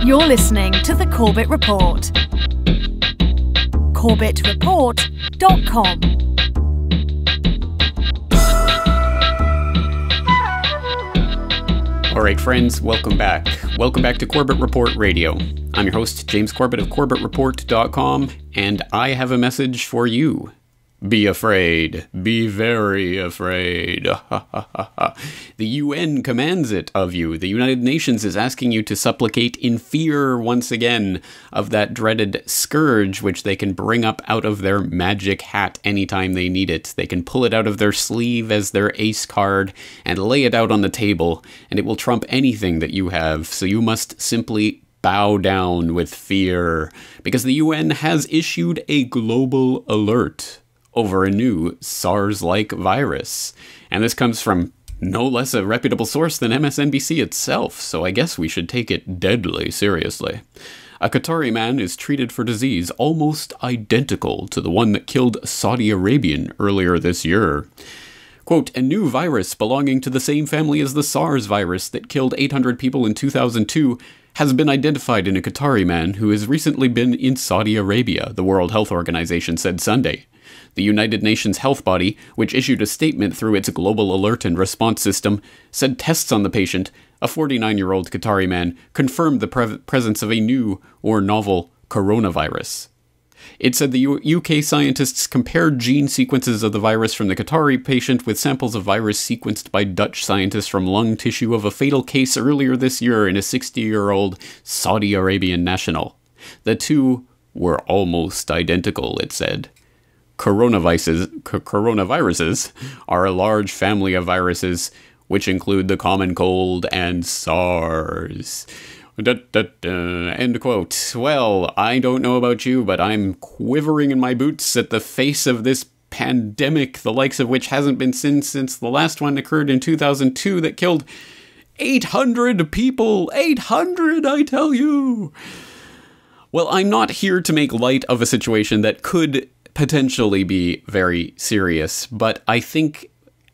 You're listening to the Corbett Report. CorbettReport.com. All right, friends, welcome back. Welcome back to Corbett Report Radio. I'm your host, James Corbett of CorbettReport.com, and I have a message for you. Be afraid. Be very afraid. The UN commands it of you. The United Nations is asking you to supplicate in fear once again of that dreaded scourge which they can bring up out of their magic hat anytime they need it. They can pull it out of their sleeve as their ace card and lay it out on the table, and it will trump anything that you have. So you must simply bow down with fear, because the UN has issued a global alert over a new SARS-like virus. And this comes from no less a reputable source than MSNBC itself, so I guess we should take it deadly seriously. A Qatari man is treated for disease almost identical to the one that killed a Saudi Arabian earlier this year. Quote, a new virus belonging to the same family as the SARS virus that killed 800 people in 2002 has been identified in a Qatari man who has recently been in Saudi Arabia, the World Health Organization said Sunday. The United Nations health body, which issued a statement through its global alert and response system, said tests on the patient, a 49-year-old Qatari man, confirmed the presence of a new or novel coronavirus. It said the UK scientists compared gene sequences of the virus from the Qatari patient with samples of virus sequenced by Dutch scientists from lung tissue of a fatal case earlier this year in a 60-year-old Saudi Arabian national. The two were almost identical, it said. Coronaviruses are a large family of viruses, which include the common cold and SARS. End quote. Well, I don't know about you, but I'm quivering in my boots at the face of this pandemic, the likes of which hasn't been seen since the last one occurred in 2002 that killed 800 people. 800, I tell you. Well, I'm not here to make light of a situation that could potentially be very serious, but I think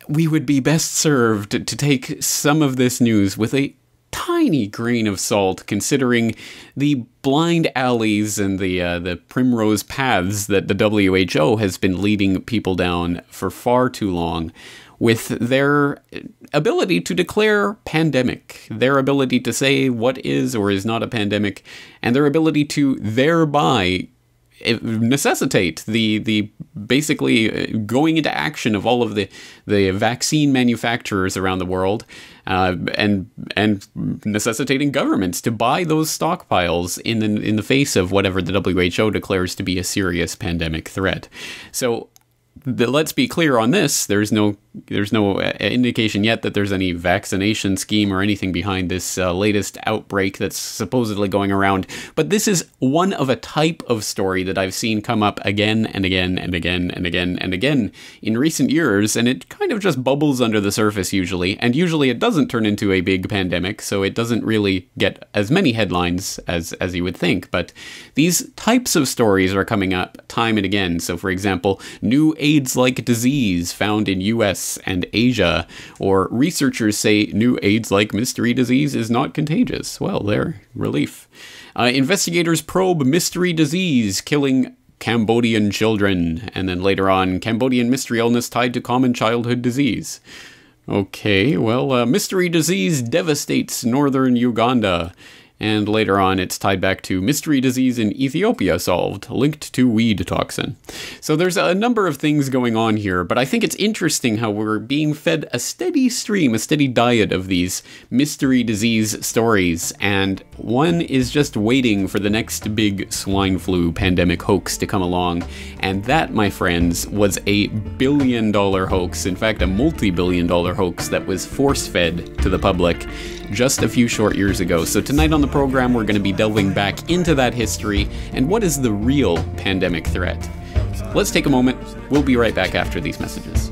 we would be best served to take some of this news with a tiny grain of salt, considering the blind alleys and the primrose paths that the WHO has been leading people down for far too long, with their ability to declare pandemic, their ability to say what is or is not a pandemic, and their ability to thereby necessitate the basically going into action of all of the vaccine manufacturers around the world, and necessitating governments to buy those stockpiles in the face of whatever the WHO declares to be a serious pandemic threat. So let's be clear on this. There's no indication yet that there's any vaccination scheme or anything behind this latest outbreak that's supposedly going around. But this is one of a type of story that I've seen come up again and again and again and again and again in recent years, and it kind of just bubbles under the surface usually, and usually it doesn't turn into a big pandemic, so it doesn't really get as many headlines as you would think. But these types of stories are coming up time and again. So for example, new AIDS-like disease found in US and Asia, or researchers say new AIDS-like mystery disease is not contagious. Well, there, relief. Investigators probe mystery disease killing Cambodian children, and then later on, Cambodian mystery illness tied to common childhood disease. Okay, well, mystery disease devastates northern Uganda. And later on, it's tied back to mystery disease in Ethiopia solved, linked to weed toxin. So there's a number of things going on here, but I think it's interesting how we're being fed a steady stream, a steady diet of these mystery disease stories, and one is just waiting for the next big swine flu pandemic hoax to come along. And that, my friends, was a billion-dollar hoax, in fact, a multi-billion-dollar hoax that was force-fed to the public just a few short years ago. So tonight on the program, we're going to be delving back into that history and what is the real pandemic threat. Let's take a moment. We'll be right back after these messages.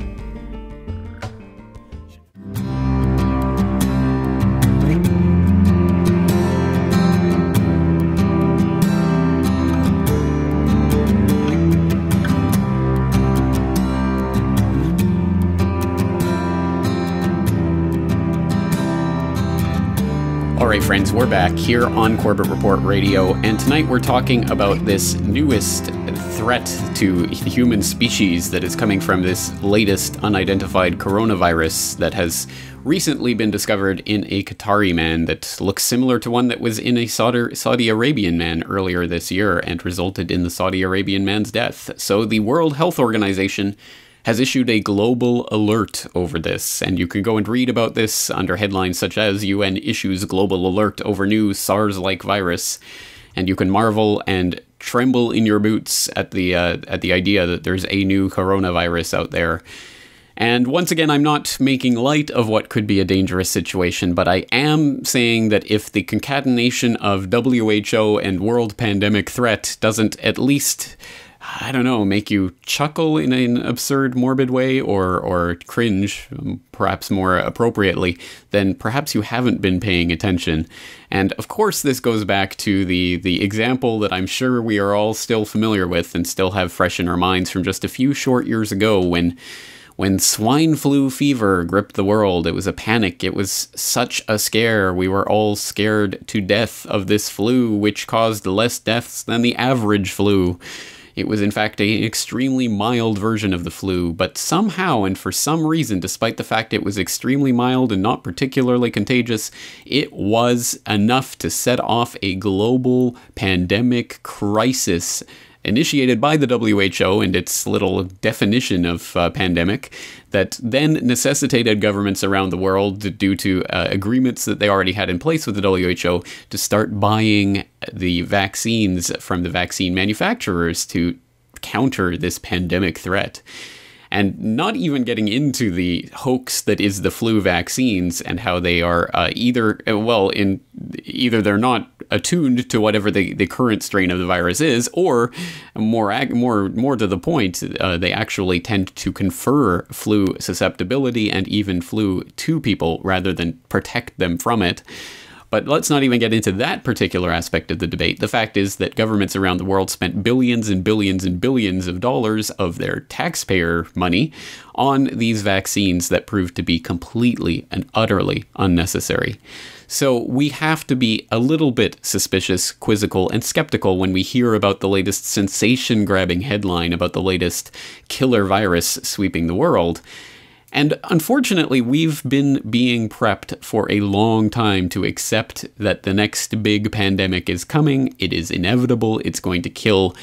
All right, friends, we're back here on Corbett Report Radio, and tonight we're talking about this newest threat to the human species that is coming from this latest unidentified coronavirus that has recently been discovered in a Qatari man that looks similar to one that was in a Saudi Arabian man earlier this year and resulted in the Saudi Arabian man's death. So the World Health Organization has issued a global alert over this, and you can go and read about this under headlines such as UN issues global alert over new SARS-like virus, and you can marvel and tremble in your boots at the idea that there's a new coronavirus out there. And once again, I'm not making light of what could be a dangerous situation, but I am saying that if the concatenation of WHO and world pandemic threat doesn't at least, I don't know, make you chuckle in an absurd, morbid way, or cringe, perhaps more appropriately, then perhaps you haven't been paying attention. And of course, this goes back to the example that I'm sure we are all still familiar with and still have fresh in our minds from just a few short years ago when swine flu fever gripped the world. It was a panic. It was such a scare. We were all scared to death of this flu, which caused less deaths than the average flu. It was in fact an extremely mild version of the flu, but somehow and for some reason, despite the fact it was extremely mild and not particularly contagious, it was enough to set off a global pandemic crisis initiated by the WHO and its little definition of pandemic that then necessitated governments around the world, due to agreements that they already had in place with the WHO, to start buying the vaccines from the vaccine manufacturers to counter this pandemic threat. And not even getting into the hoax that is the flu vaccines and how they are either they're not attuned to whatever the current strain of the virus is, or more to the point, they actually tend to confer flu susceptibility and even flu to people rather than protect them from it. But let's not even get into that particular aspect of the debate. The fact is that governments around the world spent billions and billions and billions of dollars of their taxpayer money on these vaccines that proved to be completely and utterly unnecessary. So we have to be a little bit suspicious, quizzical, and skeptical when we hear about the latest sensation-grabbing headline about the latest killer virus sweeping the world. And unfortunately, we've been being prepped for a long time to accept that the next big pandemic is coming. It is inevitable. It's going to kill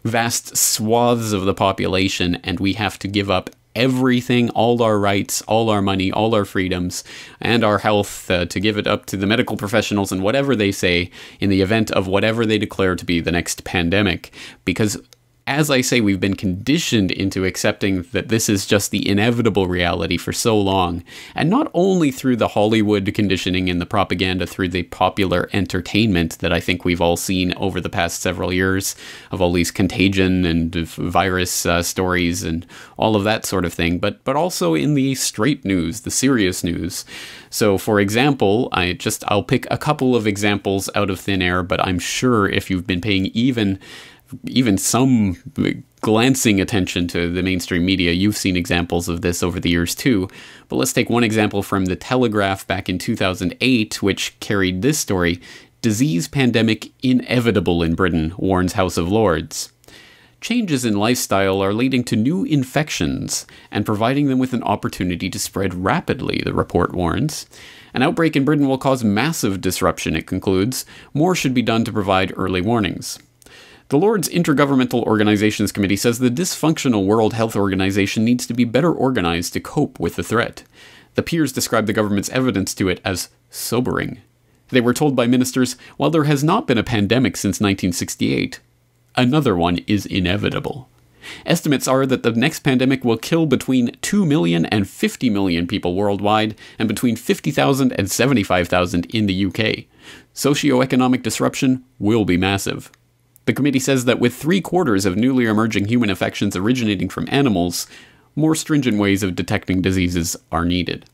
vast swaths of the population, and we have to give up everything, all our rights, all our money, all our freedoms, and our health to give it up to the medical professionals and whatever they say in the event of whatever they declare to be the next pandemic. Because as I say, we've been conditioned into accepting that this is just the inevitable reality for so long, and not only through the Hollywood conditioning and the propaganda, through the popular entertainment that I think we've all seen over the past several years of all these contagion and virus stories and all of that sort of thing, but also in the straight news, the serious news. So, for example, I'll pick a couple of examples out of thin air, but I'm sure if you've been paying even some glancing attention to the mainstream media, you've seen examples of this over the years too. But let's take one example from The Telegraph back in 2008, which carried this story: "Disease pandemic inevitable in Britain, warns House of Lords." Changes in lifestyle are leading to new infections and providing them with an opportunity to spread rapidly, the report warns. An outbreak in Britain will cause massive disruption, it concludes. More should be done to provide early warnings. The Lords Intergovernmental Organizations Committee says the dysfunctional World Health Organization needs to be better organized to cope with the threat. The peers described the government's evidence to it as sobering. They were told by ministers, while there has not been a pandemic since 1968, another one is inevitable. Estimates are that the next pandemic will kill between 2 million and 50 million people worldwide, and between 50,000 and 75,000 in the UK. Socioeconomic disruption will be massive. The committee says that with 3/4 of newly emerging human infections originating from animals, more stringent ways of detecting diseases are needed.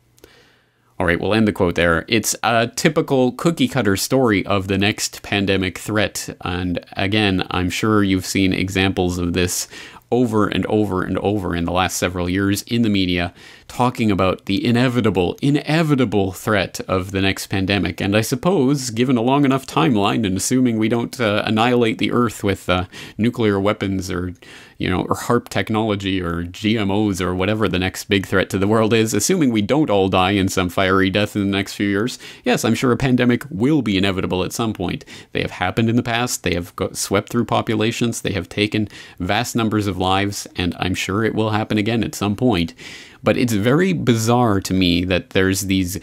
All right, we'll end the quote there. It's a typical cookie-cutter story of the next pandemic threat. And again, I'm sure you've seen examples of this over and over and over in the last several years in the media, talking about the inevitable threat of the next pandemic. And I suppose, given a long enough timeline, and assuming we don't annihilate the Earth with nuclear weapons or HARP technology or GMOs or whatever the next big threat to the world is, assuming we don't all die in some fiery death in the next few years, yes, I'm sure a pandemic will be inevitable at some point. They have happened in the past. They have swept through populations. They have taken vast numbers of lives, and I'm sure it will happen again at some point. But it's very bizarre to me that there's these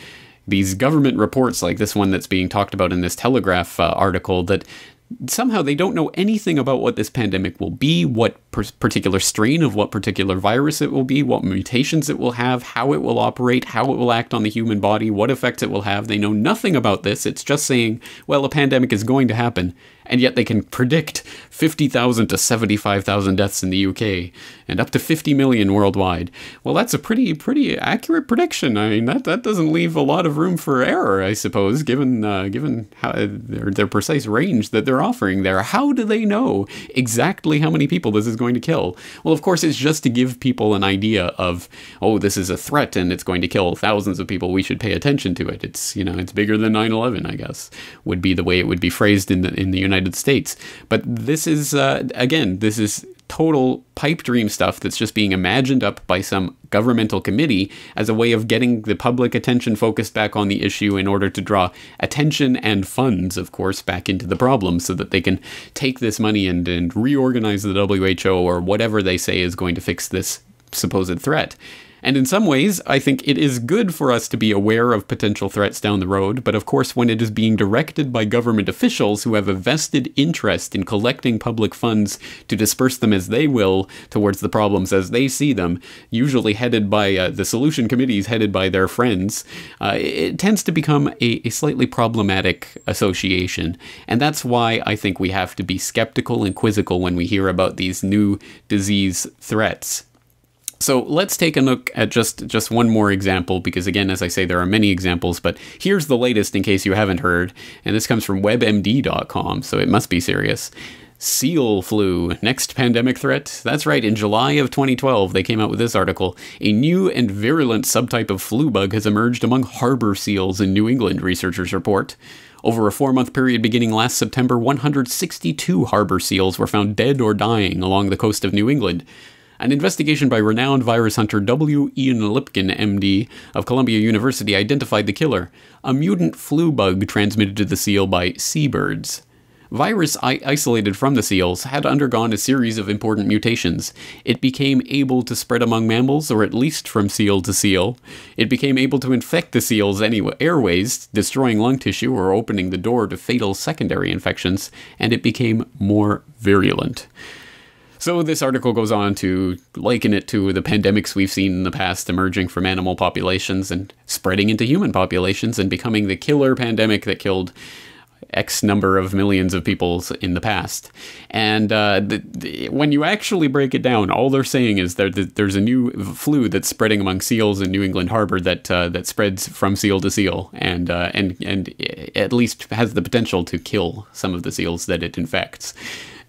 government reports like this one that's being talked about in this Telegraph article that somehow they don't know anything about what this pandemic will be, what particular strain of what particular virus it will be, what mutations it will have, how it will operate, how it will act on the human body, what effects it will have. They know nothing about this. It's just saying, well, a pandemic is going to happen. And yet they can predict 50,000 to 75,000 deaths in the UK and up to 50 million worldwide. Well, that's a pretty accurate prediction. I mean, that doesn't leave a lot of room for error, I suppose, given how their precise range that they're offering there. How do they know exactly how many people this is going to kill? Well, of course, it's just to give people an idea of, oh, this is a threat and it's going to kill thousands of people. We should pay attention to it. It's bigger than 9/11, I guess, would be the way it would be phrased in the United States. But this is, again, this is total pipe dream stuff that's just being imagined up by some governmental committee as a way of getting the public attention focused back on the issue in order to draw attention and funds, of course, back into the problem so that they can take this money and reorganize the WHO or whatever they say is going to fix this supposed threat. And in some ways, I think it is good for us to be aware of potential threats down the road, but of course when it is being directed by government officials who have a vested interest in collecting public funds to disperse them as they will towards the problems as they see them, usually headed by the solution committees headed by their friends, it tends to become a slightly problematic association. And that's why I think we have to be skeptical and quizzical when we hear about these new disease threats. So let's take a look at just one more example, because again, as I say, there are many examples, but here's the latest in case you haven't heard, and this comes from WebMD.com, so it must be serious. Seal flu, next pandemic threat? That's right, in July of 2012, they came out with this article. A new and virulent subtype of flu bug has emerged among harbor seals in New England, researchers report. Over a 4-month period beginning last September, 162 harbor seals were found dead or dying along the coast of New England. An investigation by renowned virus hunter W. Ian Lipkin, MD, of Columbia University identified the killer, a mutant flu bug transmitted to the seal by seabirds. Virus isolated from the seals had undergone a series of important mutations. It became able to spread among mammals, or at least from seal to seal. It became able to infect the seal's airways, destroying lung tissue or opening the door to fatal secondary infections, and it became more virulent. So this article goes on to liken it to the pandemics we've seen in the past emerging from animal populations and spreading into human populations and becoming the killer pandemic that killed X number of millions of people in the past. And when you actually break it down, all they're saying is that there's a new flu that's spreading among seals in New England Harbor that spreads from seal to seal and at least has the potential to kill some of the seals that it infects.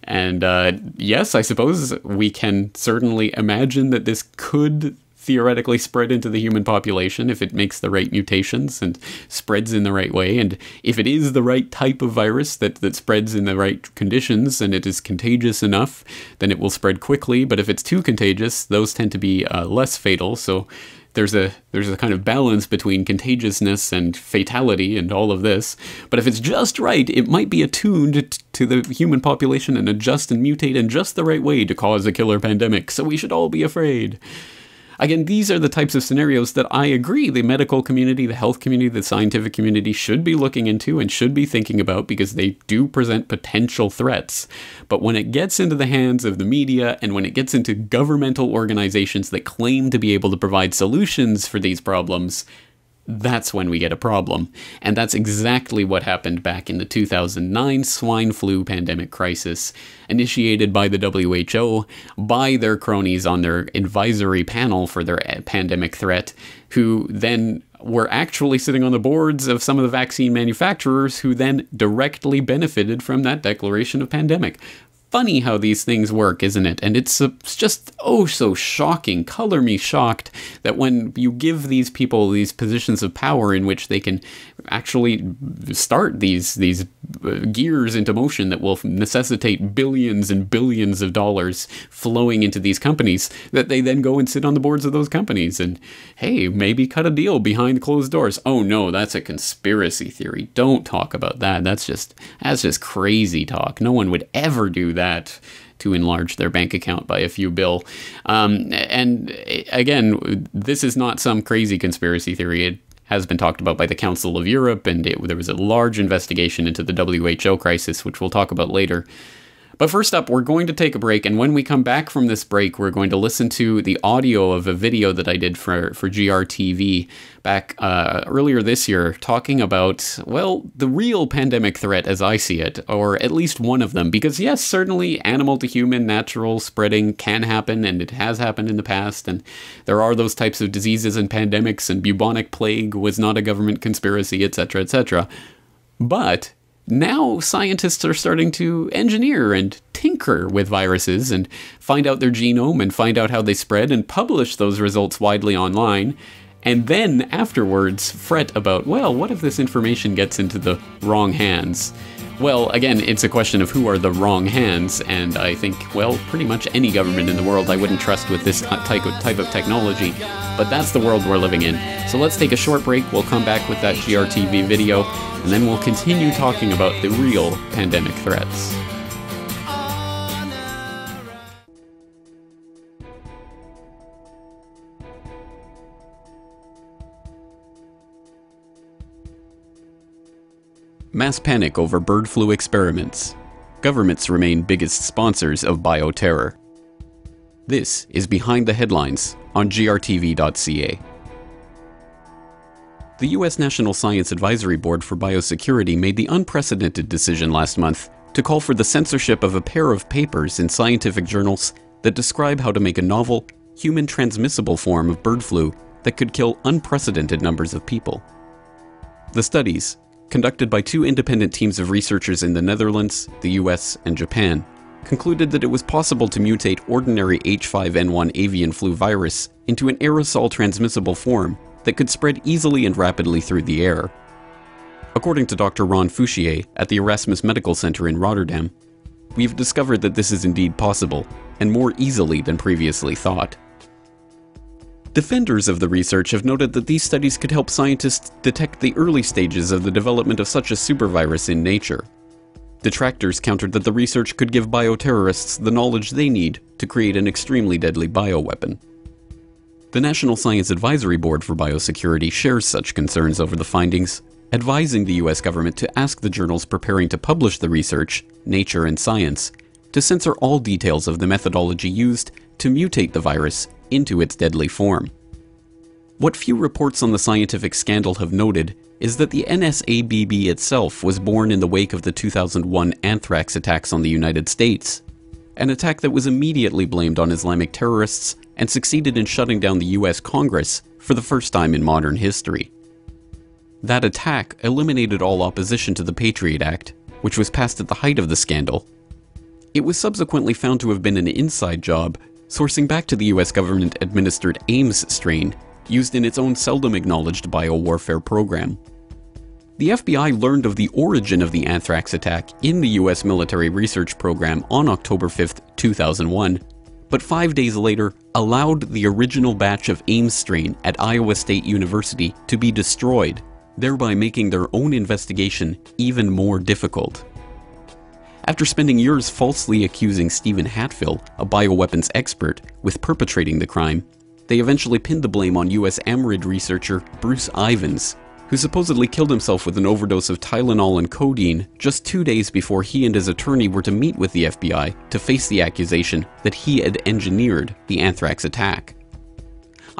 And yes, I suppose we can certainly imagine that this could theoretically spread into the human population if it makes the right mutations and spreads in the right way. And if it is the right type of virus that spreads in the right conditions and it is contagious enough, then it will spread quickly. But if it's too contagious, those tend to be less fatal. So there's a kind of balance between contagiousness and fatality and all of this. But if it's just right, it might be attuned to the human population and adjust and mutate in just the right way to cause a killer pandemic. So we should all be afraid. Again, these are the types of scenarios that I agree the medical community, the health community, the scientific community should be looking into and should be thinking about because they do present potential threats. But when it gets into the hands of the media and when it gets into governmental organizations that claim to be able to provide solutions for these problems, that's when we get a problem. And that's exactly what happened back in the 2009 swine flu pandemic crisis, initiated by the WHO, by their cronies on their advisory panel for their pandemic threat, who then were actually sitting on the boards of some of the vaccine manufacturers who then directly benefited from that declaration of pandemic. funny how these things work, isn't it? And it's just, oh, so shocking, color me shocked, that when you give these people these positions of power in which they can actually start these gears into motion that will necessitate billions and billions of dollars flowing into these companies, that they then go and sit on the boards of those companies and, hey, maybe cut a deal behind closed doors. Oh no, that's a conspiracy theory. Don't talk about that. That's just crazy talk. No one would ever do that to enlarge their bank account by a few bill. And again, this is not some crazy conspiracy theory. It has been talked about by the Council of Europe, and there was a large investigation into the WHO crisis, which we'll talk about later. But first up, we're going to take a break, and when we come back from this break, we're going to listen to the audio of a video that I did for GRTV back earlier this year, talking about, well, the real pandemic threat as I see it, or at least one of them. Because yes, certainly animal to human natural spreading can happen, and it has happened in the past, and there are those types of diseases and pandemics, and bubonic plague was not a government conspiracy, etc., etc. But now scientists are starting to engineer and tinker with viruses and find out their genome and find out how they spread and publish those results widely online, and then afterwards fret about, well, what if this information gets into the wrong hands? Well, again, it's a question of who are the wrong hands, and I think, well, pretty much any government in the world I wouldn't trust with this type of technology, but that's the world we're living in. So let's take a short break. We'll come back with that GRTV video, and then we'll continue talking about the real pandemic threats. Mass panic over bird flu experiments. Governments remain biggest sponsors of bioterror. This is Behind the Headlines on grtv.ca. The U.S. National Science Advisory Board for Biosecurity made the unprecedented decision last month to call for the censorship of a pair of papers in scientific journals that describe how to make a novel, human-transmissible form of bird flu that could kill unprecedented numbers of people. The studies, conducted by two independent teams of researchers in the Netherlands, the US, and Japan, concluded that it was possible to mutate ordinary H5N1 avian flu virus into an aerosol transmissible form that could spread easily and rapidly through the air. According to Dr. Ron Fouchier at the Erasmus Medical Center in Rotterdam, we've discovered that this is indeed possible, and more easily than previously thought. Defenders of the research have noted that these studies could help scientists detect the early stages of the development of such a supervirus in nature. Detractors countered that the research could give bioterrorists the knowledge they need to create an extremely deadly bioweapon. The National Science Advisory Board for Biosecurity shares such concerns over the findings, advising the US government to ask the journals preparing to publish the research, Nature and Science, to censor all details of the methodology used to mutate the virus into its deadly form. What few reports on the scientific scandal have noted is that the NSABB itself was born in the wake of the 2001 anthrax attacks on the United States, an attack that was immediately blamed on Islamic terrorists and succeeded in shutting down the US Congress for the first time in modern history. That attack eliminated all opposition to the Patriot Act, which was passed at the height of the scandal. It was subsequently found to have been an inside job, sourcing back to the US government-administered Ames strain, used in its own seldom acknowledged biowarfare program. The FBI learned of the origin of the anthrax attack in the US military research program on October 5, 2001, but 5 days later allowed the original batch of Ames strain at Iowa State University to be destroyed, thereby making their own investigation even more difficult. After spending years falsely accusing Stephen Hatfill, a bioweapons expert, with perpetrating the crime, they eventually pinned the blame on US AMRID researcher Bruce Ivins, who supposedly killed himself with an overdose of Tylenol and codeine just 2 days before he and his attorney were to meet with the FBI to face the accusation that he had engineered the anthrax attack.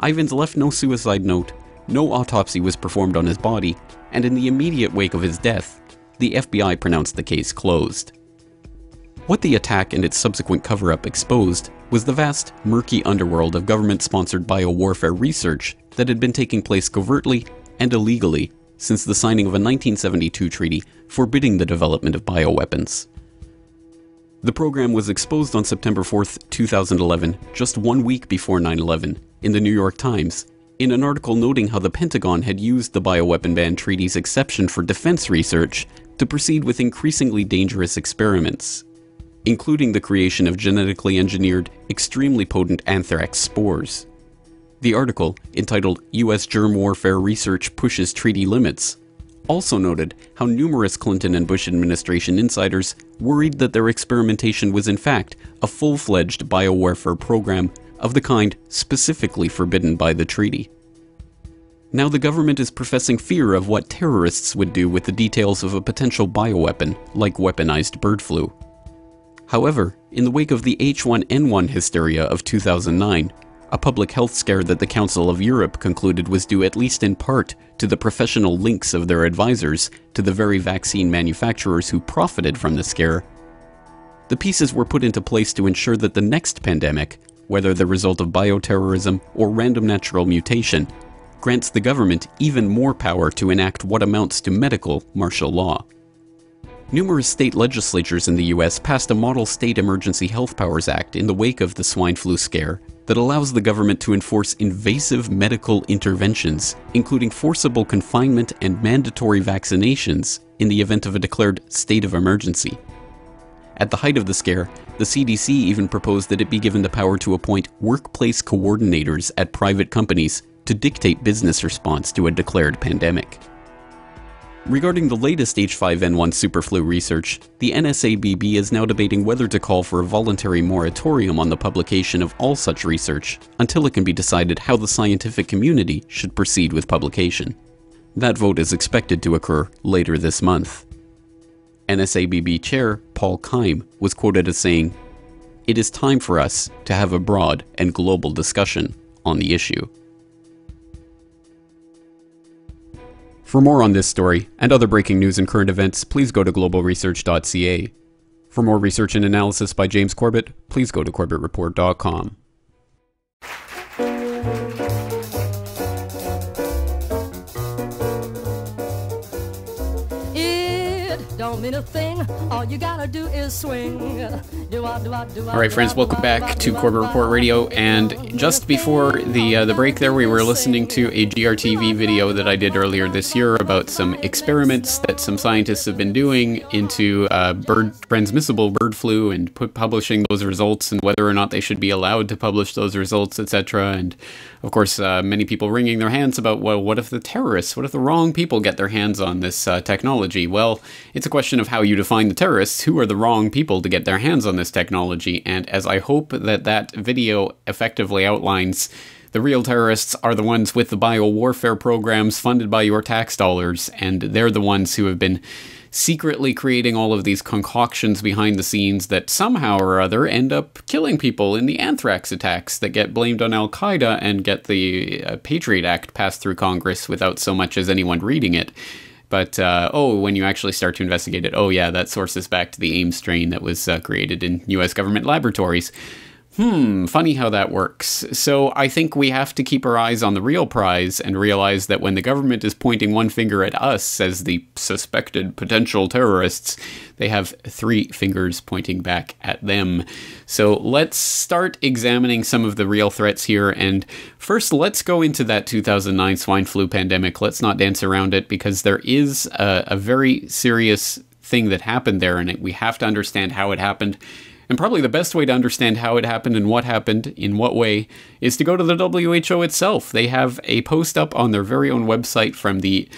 Ivins left no suicide note, no autopsy was performed on his body, and in the immediate wake of his death, the FBI pronounced the case closed. What the attack and its subsequent cover-up exposed was the vast, murky underworld of government-sponsored biowarfare research that had been taking place covertly and illegally since the signing of a 1972 treaty forbidding the development of bioweapons. The program was exposed on September 4th, 2011, just 1 week before 9/11, in the New York Times, in an article noting how the Pentagon had used the bioweapon ban treaty's exception for defense research to proceed with increasingly dangerous experiments, including the creation of genetically engineered, extremely potent anthrax spores. The article, entitled U.S. Germ Warfare Research Pushes Treaty Limits, also noted how numerous Clinton and Bush administration insiders worried that their experimentation was in fact a full-fledged biowarfare program of the kind specifically forbidden by the treaty. Now the government is professing fear of what terrorists would do with the details of a potential bioweapon, like weaponized bird flu. However, in the wake of the H1N1 hysteria of 2009, a public health scare that the Council of Europe concluded was due at least in part to the professional links of their advisors to the very vaccine manufacturers who profited from the scare, the pieces were put into place to ensure that the next pandemic, whether the result of bioterrorism or random natural mutation, grants the government even more power to enact what amounts to medical martial law. Numerous state legislatures in the US passed a Model State Emergency Health Powers Act in the wake of the swine flu scare that allows the government to enforce invasive medical interventions, including forcible confinement and mandatory vaccinations in the event of a declared state of emergency. At the height of the scare, the CDC even proposed that it be given the power to appoint workplace coordinators at private companies to dictate business response to a declared pandemic. Regarding the latest H5N1 superflu research, the NSABB is now debating whether to call for a voluntary moratorium on the publication of all such research until it can be decided how the scientific community should proceed with publication. That vote is expected to occur later this month. NSABB Chair Paul Keim was quoted as saying, "It is time for us to have a broad and global discussion on the issue." For more on this story, and other breaking news and current events, please go to globalresearch.ca. For more research and analysis by James Corbett, please go to corbettreport.com. Don't mean a thing, all you gotta do is swing. Alright friends, welcome back to Corbett Report Radio, and just before the break there, we were listening to a GRTV video that I did earlier this year about some experiments that some scientists have been doing into transmissible bird flu and publishing those results and whether or not they should be allowed to publish those results, etc. And of course, many people wringing their hands about, well, what if the wrong people get their hands on this technology? Well, it's a question of how you define the terrorists. Who are the wrong people to get their hands on this technology? And as I hope that video effectively outlines, the real terrorists are the ones with the biowarfare programs funded by your tax dollars, and they're the ones who have been secretly creating all of these concoctions behind the scenes that somehow or other end up killing people in the anthrax attacks that get blamed on Al-Qaeda and get the Patriot Act passed through Congress without so much as anyone reading it. But, when you actually start to investigate it, oh yeah, that sources back to the AIM strain that was created in US government laboratories. Funny how that works. So I think we have to keep our eyes on the real prize and realize that when the government is pointing one finger at us as the suspected potential terrorists, they have three fingers pointing back at them. So let's start examining some of the real threats here. And first, let's go into that 2009 swine flu pandemic. Let's not dance around it, because there is a very serious thing that happened there, and we have to understand how it happened. And probably the best way to understand how it happened and what happened in what way is to go to the WHO itself. They have a post up on their very own website from the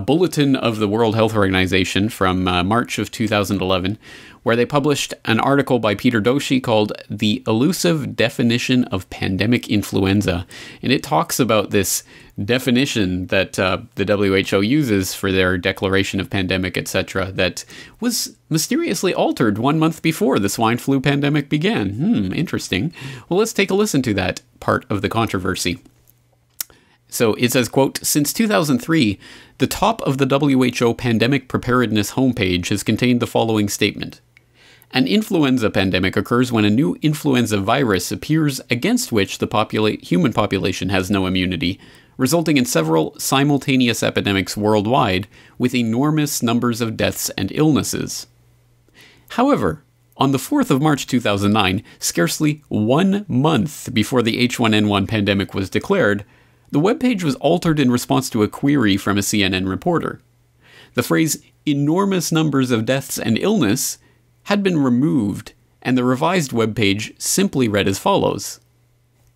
Bulletin of the World Health Organization from March of 2011, where they published an article by Peter Doshi called "The Elusive Definition of Pandemic Influenza." And it talks about this definition that the WHO uses for their declaration of pandemic, etc., that was mysteriously altered 1 month before the swine flu pandemic began. Interesting. Well, let's take a listen to that part of the controversy. So it says, quote, "Since 2003, the top of the WHO pandemic preparedness homepage has contained the following statement. An influenza pandemic occurs when a new influenza virus appears against which the human population has no immunity, resulting in several simultaneous epidemics worldwide with enormous numbers of deaths and illnesses. However, On the 4th of March 2009, scarcely 1 month before the H1N1 pandemic was declared, the webpage was altered in response to a query from a CNN reporter. The phrase, "enormous numbers of deaths and illness," had been removed, and the revised webpage simply read as follows.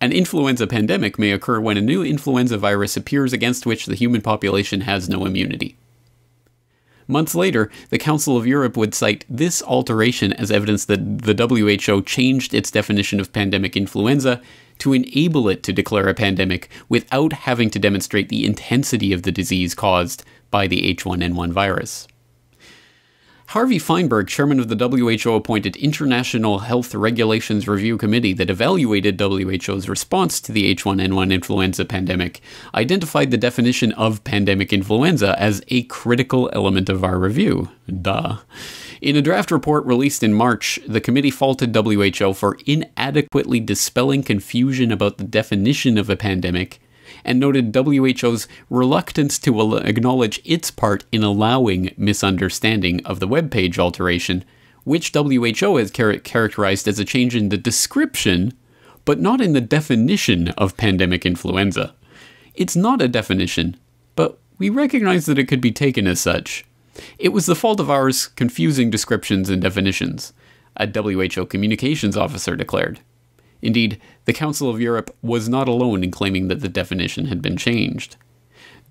An influenza pandemic may occur when a new influenza virus appears against which the human population has no immunity. Months later, the Council of Europe would cite this alteration as evidence that the WHO changed its definition of pandemic influenza to enable it to declare a pandemic without having to demonstrate the intensity of the disease caused by the H1N1 virus. Harvey Feinberg, chairman of the WHO-appointed International Health Regulations Review Committee that evaluated WHO's response to the H1N1 influenza pandemic, identified the definition of pandemic influenza as a critical element of our review. Duh. In a draft report released in March, the committee faulted WHO for inadequately dispelling confusion about the definition of a pandemic, and noted WHO's reluctance to acknowledge its part in allowing misunderstanding of the webpage alteration, which WHO has characterized as a change in the description, but not in the definition of pandemic influenza. It's not a definition, but we recognize that it could be taken as such. It was the fault of ours confusing descriptions and definitions, a WHO communications officer declared. Indeed, the Council of Europe was not alone in claiming that the definition had been changed.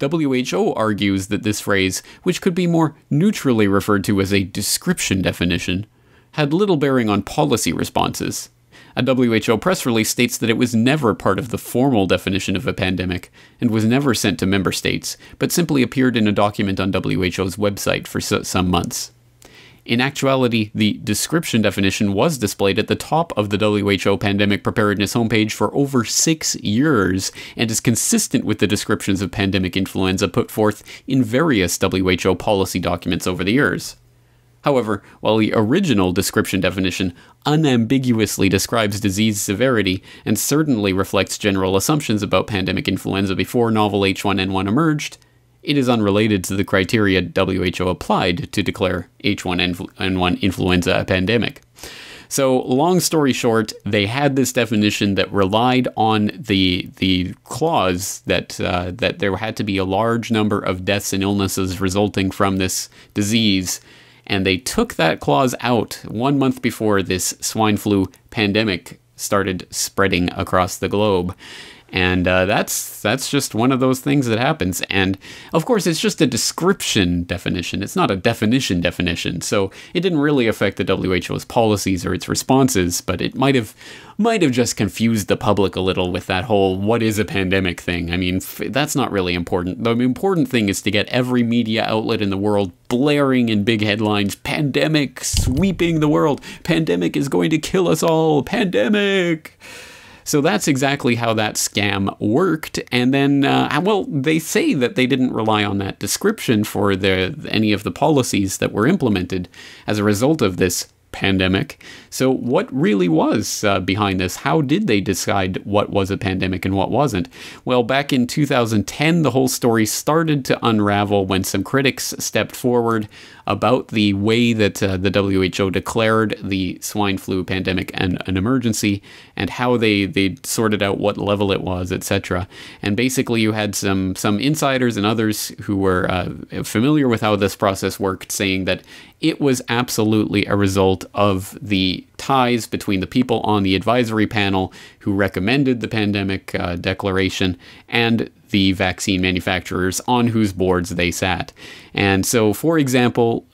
WHO argues that this phrase, which could be more neutrally referred to as a description definition, had little bearing on policy responses. A WHO press release states that it was never part of the formal definition of a pandemic and was never sent to member states, but simply appeared in a document on WHO's website for some months. In actuality, the description definition was displayed at the top of the WHO pandemic preparedness homepage for over 6 years and is consistent with the descriptions of pandemic influenza put forth in various WHO policy documents over the years. However, while the original description definition unambiguously describes disease severity and certainly reflects general assumptions about pandemic influenza before novel H1N1 emerged, it is unrelated to the criteria WHO applied to declare H1N1 influenza a pandemic. So, long story short, they had this definition that relied on the clause that there had to be a large number of deaths and illnesses resulting from this disease, and they took that clause out 1 month before this swine flu pandemic started spreading across the globe. And that's just one of those things that happens. And of course, it's just a description definition. It's not a definition. So it didn't really affect the WHO's policies or its responses, but it might have just confused the public a little with that whole "what is a pandemic" thing. I mean, that's not really important. The important thing is to get every media outlet in the world blaring in big headlines, "Pandemic sweeping the world. Pandemic is going to kill us all. Pandemic." So that's exactly how that scam worked. And then, they say that they didn't rely on that description for any of the policies that were implemented as a result of this pandemic. So what really was behind this? How did they decide what was a pandemic and what wasn't? Well, back in 2010, the whole story started to unravel when some critics stepped forward about the way that the WHO declared the swine flu pandemic an emergency and how they sorted out what level it was, etc. And basically you had some insiders and others who were familiar with how this process worked saying that it was absolutely a result of the ties between the people on the advisory panel who recommended the pandemic declaration and the vaccine manufacturers on whose boards they sat. And so, for example,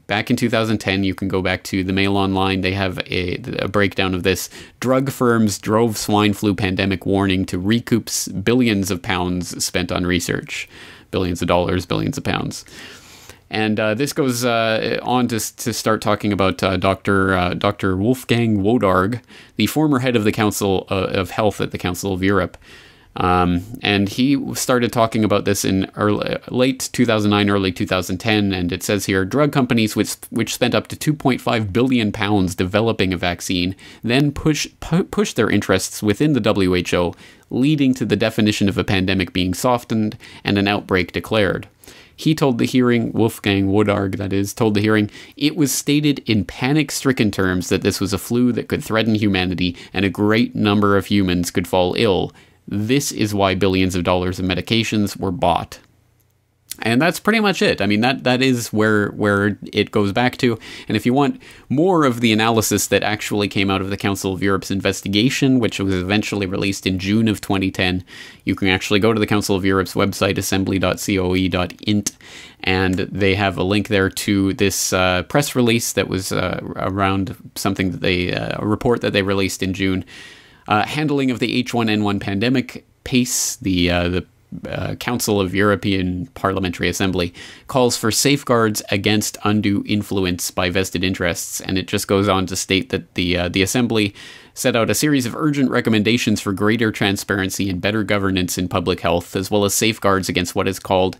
back in 2010, you can go back to the Mail Online, they have a breakdown of this. Drug firms drove swine flu pandemic warning to recoup billions of pounds spent on research. Billions of dollars, billions of pounds. And this goes on to start talking about Dr. Wolfgang Wodarg, the former head of the Council of Health at the Council of Europe. And he started talking about this in late 2009, early 2010, and it says here, drug companies which spent up to £2.5 billion developing a vaccine then push their interests within the WHO, leading to the definition of a pandemic being softened and an outbreak declared. He told the hearing, Wolfgang Wodarg, that is, told the hearing, it was stated in panic-stricken terms that this was a flu that could threaten humanity and a great number of humans could fall ill. This is why billions of dollars of medications were bought. And that's pretty much it. I mean, that is where it goes back to. And if you want more of the analysis that actually came out of the Council of Europe's investigation, which was eventually released in June of 2010, you can actually go to the Council of Europe's website, assembly.coe.int, and they have a link there to this press release that was around something that a report that they released in June. Handling of the H1N1 pandemic, PACE, the Council of European Parliamentary Assembly, calls for safeguards against undue influence by vested interests, and it just goes on to state that the Assembly set out a series of urgent recommendations for greater transparency and better governance in public health, as well as safeguards against what it called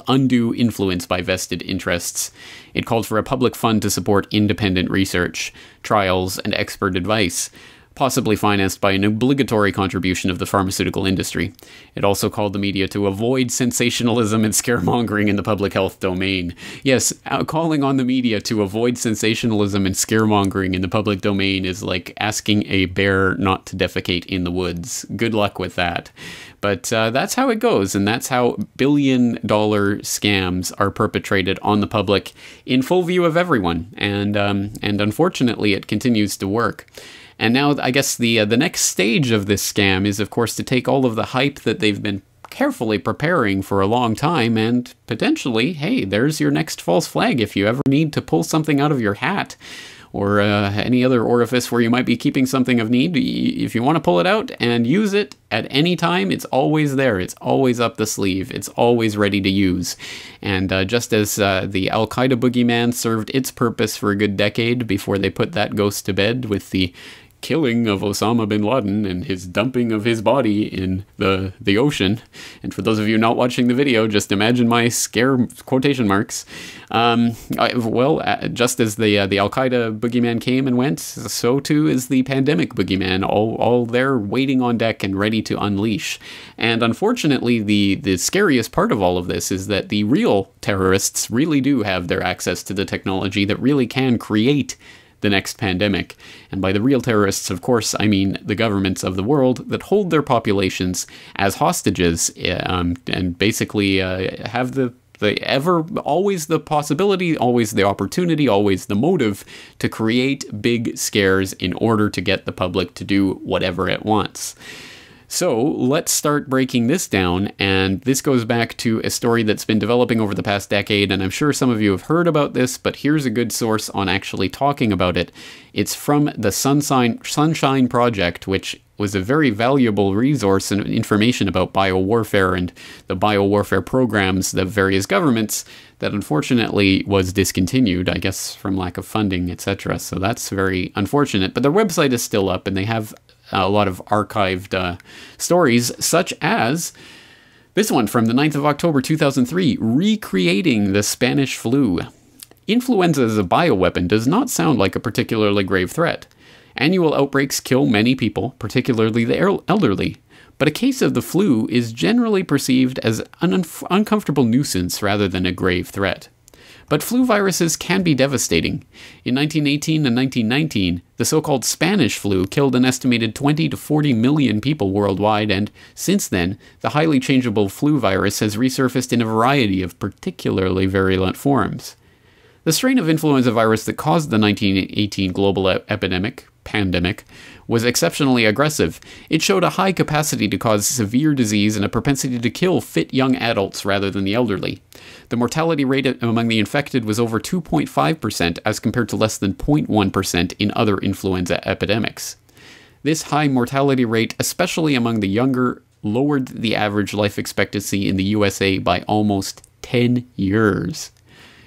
undue influence by vested interests. It called for a public fund to support independent research, trials, and expert advice, possibly financed by an obligatory contribution of the pharmaceutical industry. It also called the media to avoid sensationalism and scaremongering in the public health domain. Yes, calling on the media to avoid sensationalism and scaremongering in the public domain is like asking a bear not to defecate in the woods. Good luck with that. But that's how it goes, and that's how billion-dollar scams are perpetrated on the public in full view of everyone. And unfortunately, it continues to work. And now, I guess the next stage of this scam is, of course, to take all of the hype that they've been carefully preparing for a long time and potentially, hey, there's your next false flag if you ever need to pull something out of your hat or any other orifice where you might be keeping something of need. If you want to pull it out and use it at any time, it's always there. It's always up the sleeve. It's always ready to use. And just as the Al-Qaeda boogeyman served its purpose for a good decade before they put that ghost to bed with the killing of Osama bin Laden and his dumping of his body in the ocean. And for those of you not watching the video, just imagine my scare quotation marks. Just as the Al-Qaeda boogeyman came and went, so too is the pandemic boogeyman, all there waiting on deck and ready to unleash. And unfortunately, the scariest part of all of this is that the real terrorists really do have their access to the technology that really can create the next pandemic. And by the real terrorists, of course, I mean the governments of the world that hold their populations as hostages and basically have always the possibility, always the opportunity, always the motive to create big scares in order to get the public to do whatever it wants. So let's start breaking this down, and this goes back to a story that's been developing over the past decade, and I'm sure some of you have heard about this, but here's a good source on actually talking about it. It's from the Sunshine Project, which was a very valuable resource and information about biowarfare and the biowarfare programs, the various governments, that unfortunately was discontinued, I guess from lack of funding, etc. So that's very unfortunate, but their website is still up, and they have a lot of archived stories, such as this one from the 9th of October 2003, recreating the Spanish flu. Influenza as a bioweapon does not sound like a particularly grave threat. Annual outbreaks kill many people, particularly the elderly, but a case of the flu is generally perceived as an uncomfortable nuisance rather than a grave threat. But flu viruses can be devastating. In 1918 and 1919, the so-called Spanish flu killed an estimated 20 to 40 million people worldwide, and since then, the highly changeable flu virus has resurfaced in a variety of particularly virulent forms. The strain of influenza virus that caused the 1918 global pandemic, was exceptionally aggressive. It showed a high capacity to cause severe disease and a propensity to kill fit young adults rather than the elderly. The mortality rate among the infected was over 2.5% as compared to less than 0.1% in other influenza epidemics. This high mortality rate, especially among the younger, lowered the average life expectancy in the USA by almost 10 years.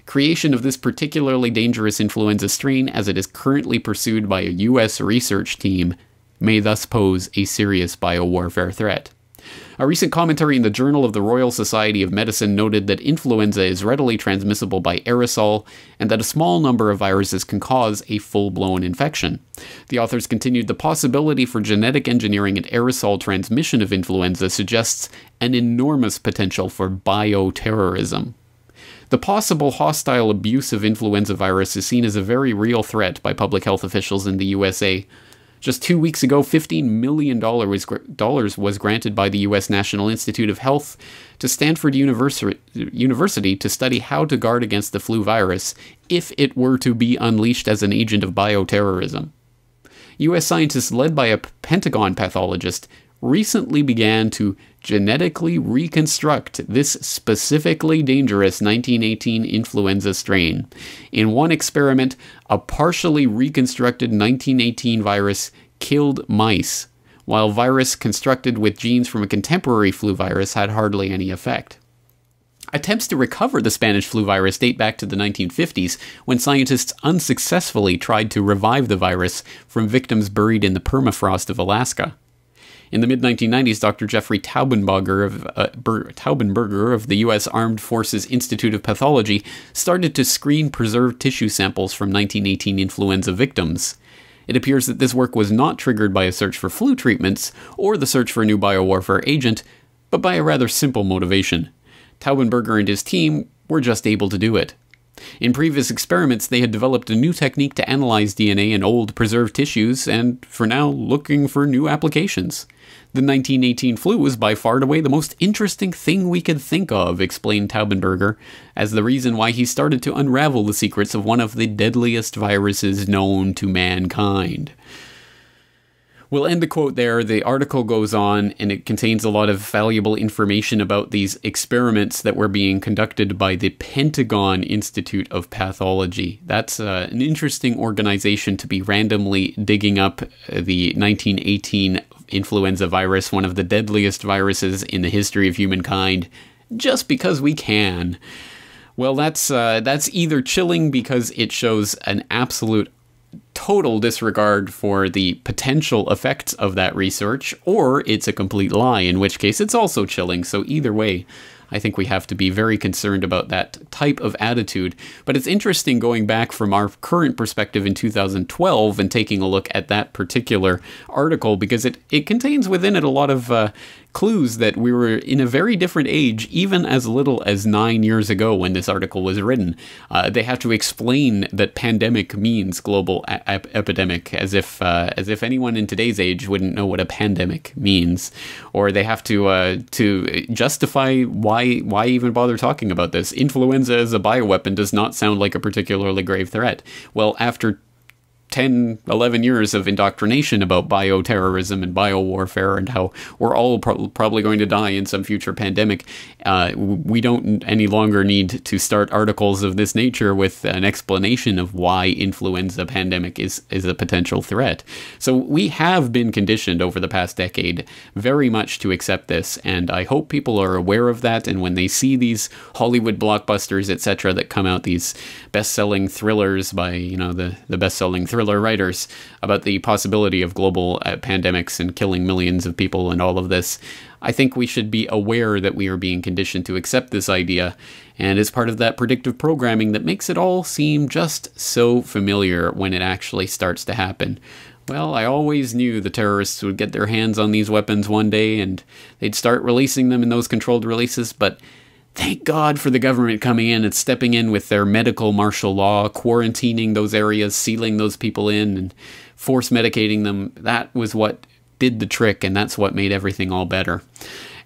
Creation of this particularly dangerous influenza strain, as it is currently pursued by a U.S. research team, may thus pose a serious biowarfare threat. A recent commentary in the Journal of the Royal Society of Medicine noted that influenza is readily transmissible by aerosol and that a small number of viruses can cause a full-blown infection. The authors continued the possibility for genetic engineering and aerosol transmission of influenza suggests an enormous potential for bioterrorism. The possible hostile abuse of influenza virus is seen as a very real threat by public health officials in the USA. Just 2 weeks ago, $15 million was granted by the U.S. National Institute of Health to Stanford University to study how to guard against the flu virus if it were to be unleashed as an agent of bioterrorism. U.S. scientists led by a Pentagon pathologist recently began to genetically reconstruct this specifically dangerous 1918 influenza strain. In one experiment, a partially reconstructed 1918 virus killed mice, while virus constructed with genes from a contemporary flu virus had hardly any effect. Attempts to recover the Spanish flu virus date back to the 1950s, when scientists unsuccessfully tried to revive the virus from victims buried in the permafrost of Alaska. In the mid-1990s, Dr. Jeffrey Taubenberger of the U.S. Armed Forces Institute of Pathology started to screen preserved tissue samples from 1918 influenza victims. It appears that this work was not triggered by a search for flu treatments or the search for a new biowarfare agent, but by a rather simple motivation. Taubenberger and his team were just able to do it. In previous experiments, they had developed a new technique to analyze DNA in old preserved tissues, and for now looking for new applications. The 1918 flu was by far and away the most interesting thing we could think of, explained Taubenberger, as the reason why he started to unravel the secrets of one of the deadliest viruses known to mankind. We'll end the quote there. The article goes on, and it contains a lot of valuable information about these experiments that were being conducted by the Pentagon Institute of Pathology. That's an interesting organization to be randomly digging up the 1918 influenza virus, one of the deadliest viruses in the history of humankind, just because we can. Well, that's either chilling because it shows an absolute total disregard for the potential effects of that research, or it's a complete lie, in which case it's also chilling. So either way, I think we have to be very concerned about that type of attitude. But it's interesting going back from our current perspective in 2012 and taking a look at that particular article, because it contains within it a lot of clues that we were in a very different age, even as little as 9 years ago when this article was written. They have to explain that pandemic means global epidemic, as if anyone in today's age wouldn't know what a pandemic means, or they have to justify why even bother talking about this. Influenza as a bioweapon does not sound like a particularly grave threat. Well, after 10, 11 years of indoctrination about bioterrorism and biowarfare and how we're all probably going to die in some future pandemic, we don't any longer need to start articles of this nature with an explanation of why influenza pandemic is a potential threat. So we have been conditioned over the past decade very much to accept this, and I hope people are aware of that, and when they see these Hollywood blockbusters, etc., that come out, these best-selling thrillers by, the best-selling thriller writers about the possibility of global pandemics and killing millions of people and all of this, I think we should be aware that we are being conditioned to accept this idea, and it's part of that predictive programming that makes it all seem just so familiar when it actually starts to happen. Well, I always knew the terrorists would get their hands on these weapons one day, and they'd start releasing them in those controlled releases, but thank God for the government coming in and stepping in with their medical martial law, quarantining those areas, sealing those people in, and force medicating them. That was what did the trick, and that's what made everything all better.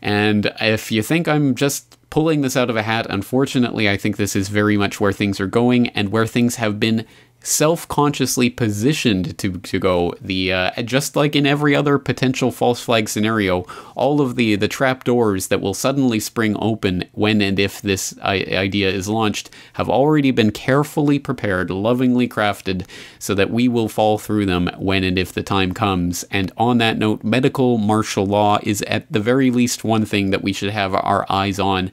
And if you think I'm just pulling this out of a hat, unfortunately, I think this is very much where things are going and where things have been self-consciously positioned to go. Just like in every other potential false flag scenario, all of the trapdoors that will suddenly spring open when and if this idea is launched have already been carefully prepared, lovingly crafted, so that we will fall through them when and if the time comes. And on that note, medical martial law is at the very least one thing that we should have our eyes on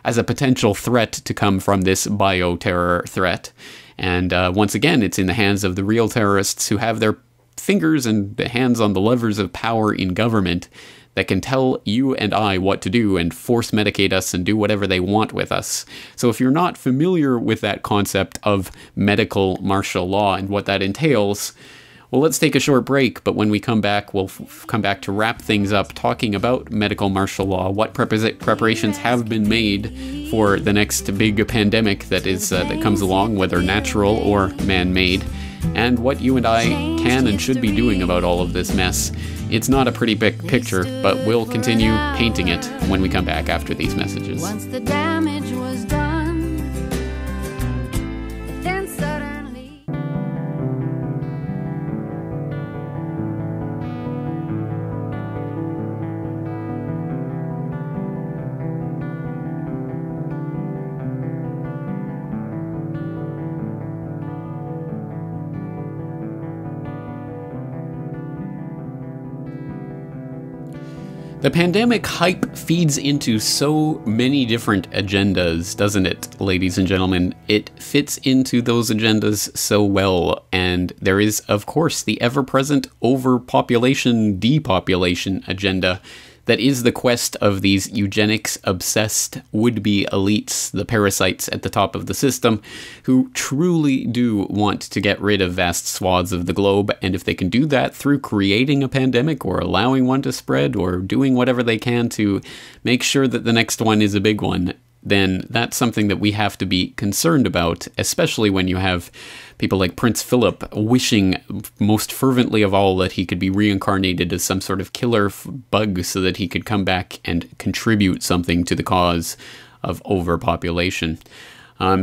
as a potential threat to come from this bioterror threat. And once again, it's in the hands of the real terrorists who have their fingers and hands on the levers of power in government that can tell you and I what to do and force medicate us and do whatever they want with us. So if you're not familiar with that concept of medical martial law and what that entails, well, let's take a short break, but when we come back, we'll come back to wrap things up talking about medical martial law, what preparations have been made for the next big pandemic that comes along, whether natural or man-made, and what you and I can and should be doing about all of this mess. It's not a pretty big picture, but we'll continue painting it when we come back after these messages. Once the damage was done, but then suddenly... The pandemic hype feeds into so many different agendas, doesn't it, ladies and gentlemen? It fits into those agendas so well, and there is, of course, the ever-present overpopulation, depopulation agenda that is the quest of these eugenics-obsessed would-be elites, the parasites at the top of the system, who truly do want to get rid of vast swaths of the globe, and if they can do that through creating a pandemic or allowing one to spread or doing whatever they can to make sure that the next one is a big one, then that's something that we have to be concerned about, especially when you have people like Prince Philip wishing most fervently of all that he could be reincarnated as some sort of killer bug so that he could come back and contribute something to the cause of overpopulation.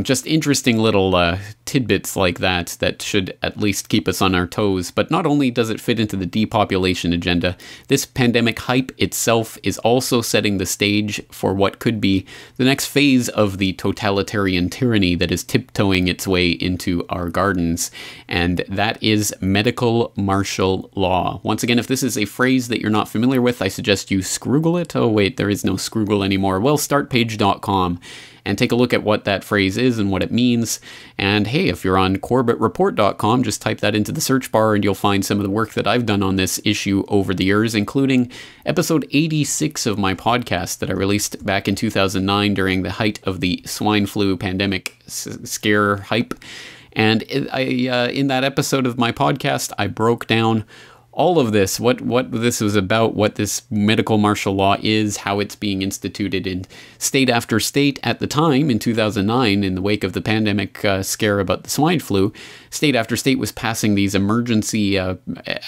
Just interesting little tidbits like that should at least keep us on our toes. But not only does it fit into the depopulation agenda, this pandemic hype itself is also setting the stage for what could be the next phase of the totalitarian tyranny that is tiptoeing its way into our gardens. And that is medical martial law. Once again, if this is a phrase that you're not familiar with, I suggest you Scroogle it. Oh wait, there is no Scroogle anymore. Well, startpage.com. and take a look at what that phrase is and what it means. And hey, if you're on CorbettReport.com, just type that into the search bar and you'll find some of the work that I've done on this issue over the years, including episode 86 of my podcast that I released back in 2009 during the height of the swine flu pandemic scare hype. And in that episode of my podcast, I broke down all of this, what this was about, what this medical martial law is, how it's being instituted in state after state at the time in 2009 in the wake of the pandemic scare about the swine flu. State after state was passing these emergency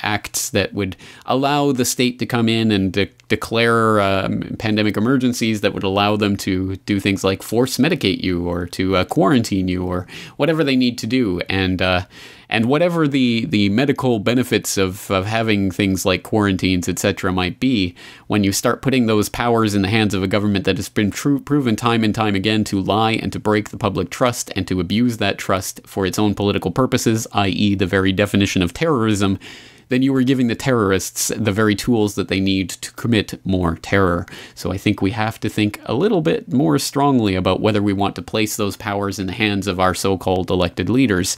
acts that would allow the state to come in and declare pandemic emergencies that would allow them to do things like force medicate you or to quarantine you or whatever they need to do. And whatever the medical benefits of having things like quarantines, etc. might be, when you start putting those powers in the hands of a government that has been proven time and time again to lie and to break the public trust and to abuse that trust for its own political purposes, i.e. the very definition of terrorism, then you are giving the terrorists the very tools that they need to commit more terror. So I think we have to think a little bit more strongly about whether we want to place those powers in the hands of our so-called elected leaders.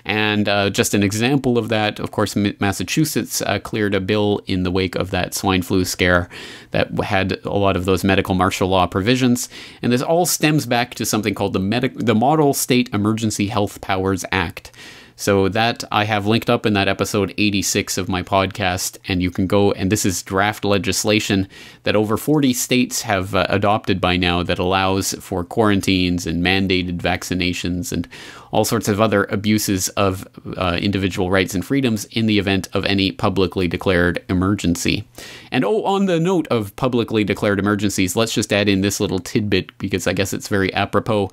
And just an example of that, of course, Massachusetts cleared a bill in the wake of that swine flu scare that had a lot of those medical martial law provisions. And this all stems back to something called the Model State Emergency Health Powers Act. So that I have linked up in that episode 86 of my podcast, and you can go, and this is draft legislation that over 40 states have adopted by now that allows for quarantines and mandated vaccinations and all sorts of other abuses of individual rights and freedoms in the event of any publicly declared emergency. And on the note of publicly declared emergencies, let's just add in this little tidbit because I guess it's very apropos.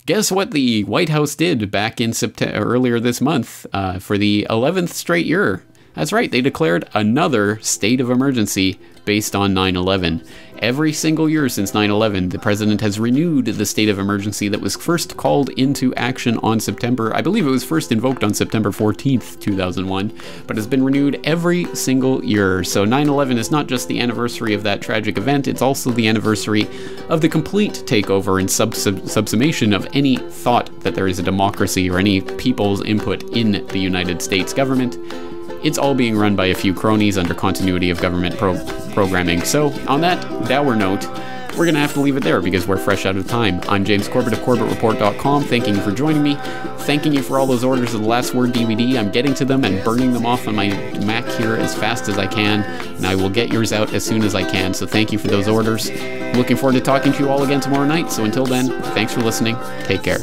Guess what the White House did back in earlier this month for the 11th straight year? That's right, they declared another state of emergency based on 9/11. Every single year since 9/11, the president has renewed the state of emergency that was first called into action on I believe it was first invoked on September 14th, 2001, but has been renewed every single year. So 9/11 is not just the anniversary of that tragic event, it's also the anniversary of the complete takeover and subsumation of any thought that there is a democracy or any people's input in the United States government. it's all being run by a few cronies under continuity of government programming. So, on that dour note, we're going to have to leave it there because we're fresh out of time. I'm James Corbett of CorbettReport.com, thanking you for joining me, thanking you for all those orders of the Last Word DVD. I'm getting to them and burning them off on my Mac here as fast as I can, and I will get yours out as soon as I can, so thank you for those orders. Looking forward to talking to you all again tomorrow night, so until then, thanks for listening, take care.